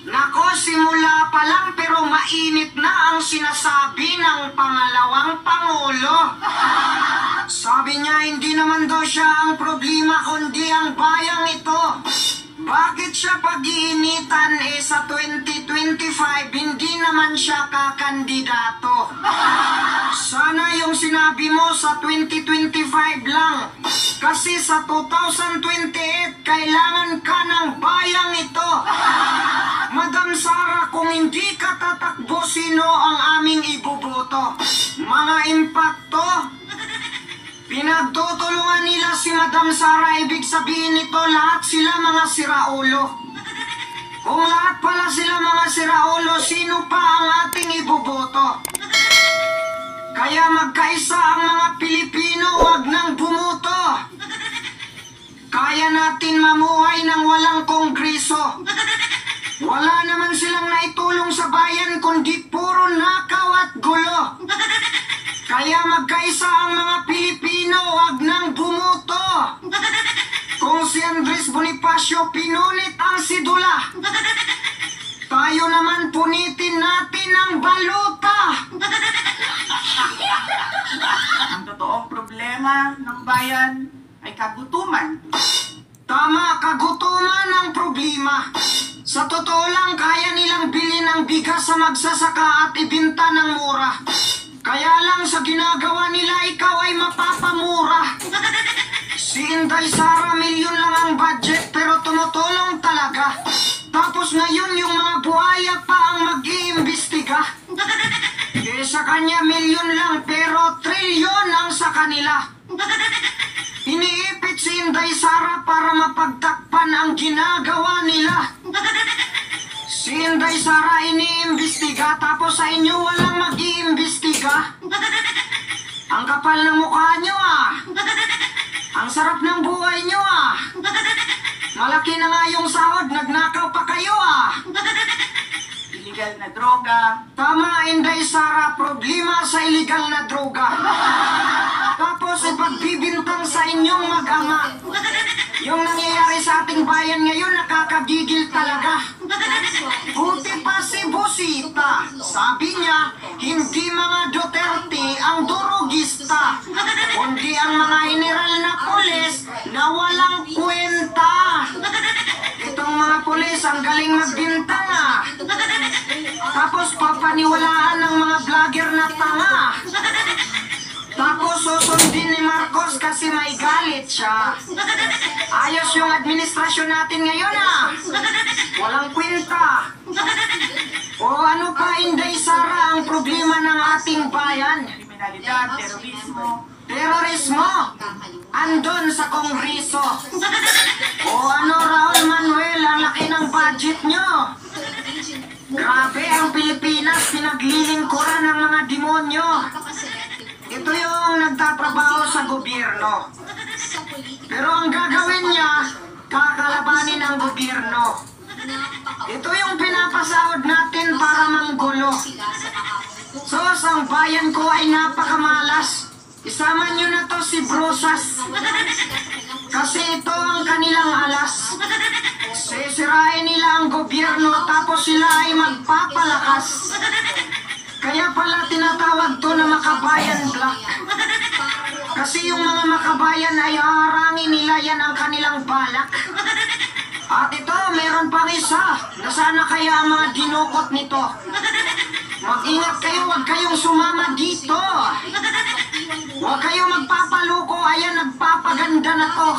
Nako, simula pa lang pero mainit na ang sinasabi ng pangalawang Pangulo. Sabi niya hindi naman daw siya ang problema kundi ang bayang ito. Bakit siya pag-iinitan sa 2025 hindi naman siya kakandidato? Sana yung sinabi mo sa 2025 lang. Kasi sa 2028 kailangan ka ng bayang ito. Madam Sara, kung hindi ka tatakbo, sino ang aming ibuboto? Mga impakto? Pinagtutulungan nila si Madam Sara, ibig sabihin nito lahat sila mga siraulo. Kung lahat pala sila mga siraulo, sino pa ang ating iboboto? Kaya magkaisa ang mga Pilipino, wag nang bumuto. Kaya natin mamuhay ng walang kongreso. Wala naman silang naitulong sa bayan kundi puro nakaw at gulo. Kaya magkaisa ang mga Pilipino, wag nang bumuto. Kung si Andres Bonifacio pinunit ang sidula, tayo naman punitin natin ang baluta. Ang totoong problema ng bayan ay kagutuman. Tama, kagutuman ang problema. Sa totoo lang, kaya nilang bilhin ang bigas sa magsasaka at ibinta ng mura. Kaya lang sa ginagawa nila, ikaw ay mapapamura. Si Inday Sara, milyon lang ang budget pero tumutulong talaga. Tapos ngayon yung mga buhaya pa ang mag-iimbestiga. Sa kanya milyon lang pero trilyon ang sa kanila. Iniipit si Inday Sara para mapagtakpan ang ginagawa nila. Si Inday Sara iniimbestiga tapos sa inyo walang mag-iimbestiga. Ang kapal ng mukha nyo Ang sarap ng buhay nyo Malaki na nga yung sahod, nagnakaw pa kayo Illegal na droga. Tama, Inday Sara, problema sa illegal na droga. Tapos ipagbibintang sa inyong mag-ama. Yung nangyayari sa ating bayan ngayon, nakakagigil talaga. Buti pa si Busita. Sabi niya, hindi mga Duterte ang durugista, kundi ang mga general na pulis na walang kwenta. Itong mga pulis, ang galing magbintang Tapos papaniwalaan ng mga vlogger na tanga. Tapos susundin ni Marcos kasi may galit siya. Ayos yung administrasyon natin ngayon Walang kwenta. O ano pa, Inday Sara, ang problema ng ating bayan? Kriminalidad, terorismo. Terorismo. Andon sa kongreso. O ano, Raul Manuel, ang laki ng budget nyo. Grabe ang Pilipinas, pinaglilingkuran ng mga demonyo. Ito yung nagtatrabaho sa gobyerno. Pero ang gagawin niya, kakalabanin ang gobyerno. Ito yung pinapasahod natin para manggulo. So, ang bayan ko ay napakamalas. Isama nyo na to si Brusas. Kasi ito ang kanilang alas. Sisirain nila ang gobyerno tapos sila ay magpapalakas. Kaya pala tinatawag to na Makabayan Black. Kasi yung mga makabayan ay haharangin nila, yan ang kanilang balak. At ito, meron pang isa. Nasana kaya ang mga dinukot nito. Mag-ingat kayo, huwag kayong sumama dito. Huwag kayong magpapaluko, ayan, nagpapaganda na to.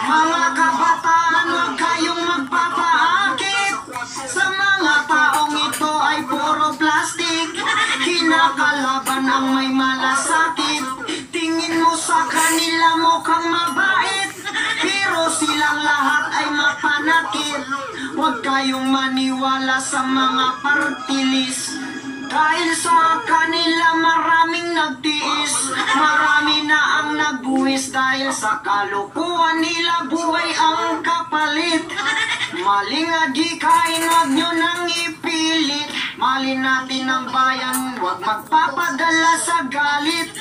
Mga kabataan, huwag kayong magpapaakit. Sa mga taong ito ay puro plastic. Kinakalaban ang may malasakit. Tingin mo sa kanila mukhang mabait, pero silang lahat ay mapanakit. Huwag kayong maniwala sa mga partilis, dahil sa kanila malinis dahil sa kalukuhan nila buhay ang kapalit. Maling adikain, wag nyo nang ipilit. Malin natin ang bayan, wag magpapadala sa galit.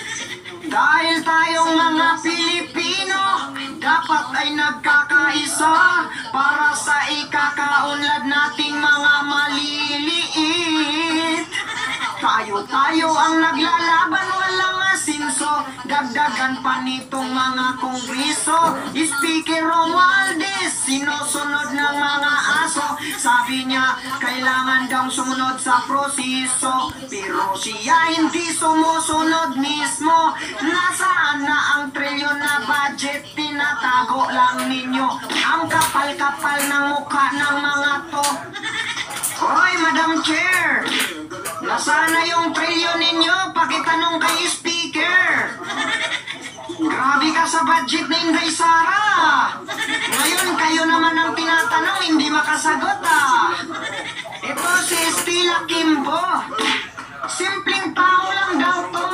Dahil tayong mga Pilipino, dapat ay nagkakaisa para sa ikakaunlad nating mga maliliit. Tayo ang naglalaban, walang asinso. Dagdagan pa nitong mga kongreso. Speaker Romualdez, sinusunod ng mga aso. Sabi niya, kailangan daw sumunod sa proseso. Pero siya hindi sumusunod mismo. Nasaan na ang trilyon na budget? Tinatago lang ninyo. Ang kapal-kapal ng mukha ng mga to. Hoy, Madam Chair! Nasaan na yung trilyon ninyo? Pakitanong kay Speaker! Grabe ka sa budget ni Inday Sara! Ngayon, kayo naman ang tinatanong, hindi makasagot Ito si Estila Kimbo. Simpleng tao lang daw to.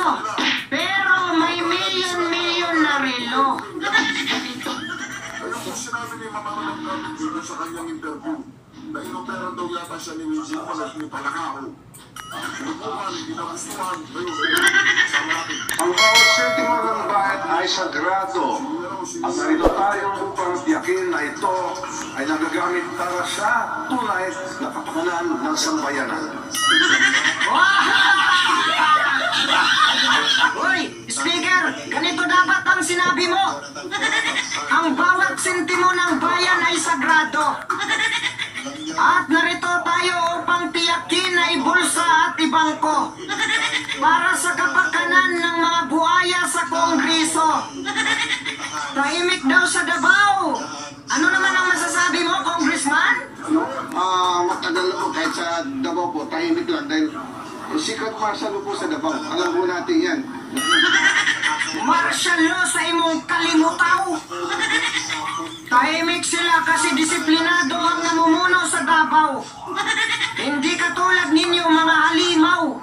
Pero may milyon-milyon na relo. Kaya kung sinabi ni Mama ng dito sa kanyang interview, na inoperan daw yata siya ni Winji Molas ni Palakao. Lubuhan, ginagustuhan, ngayon, sama natin. Ang bawat sentimo ng bayan ay sagrado. At narito tayo upang tiyakin na ito ay nagagamit para sa tunay na kapakanan ng sambayanan. Hoy, Speaker, ganito dapat ang sinabi mo. Ang bawat sentimo ng bayan ay sagrado. At narito tayo upang tiyakin na ibulsa at ibangko para sa kapakanan ng mga buhaya sa Kongreso. Tahimik daw sa Davao. Ano naman ang masasabi mo, Congressman? Matagal na po kahit sa Davao po, tahimik lang dahil secret martial po sa Davao. Alam po natin yan. Martial law sa imong kalimutaw. Tahimik sila kasi disiplinado ang namumuno sa Davao. Hindi katulad ninyo mga halimaw.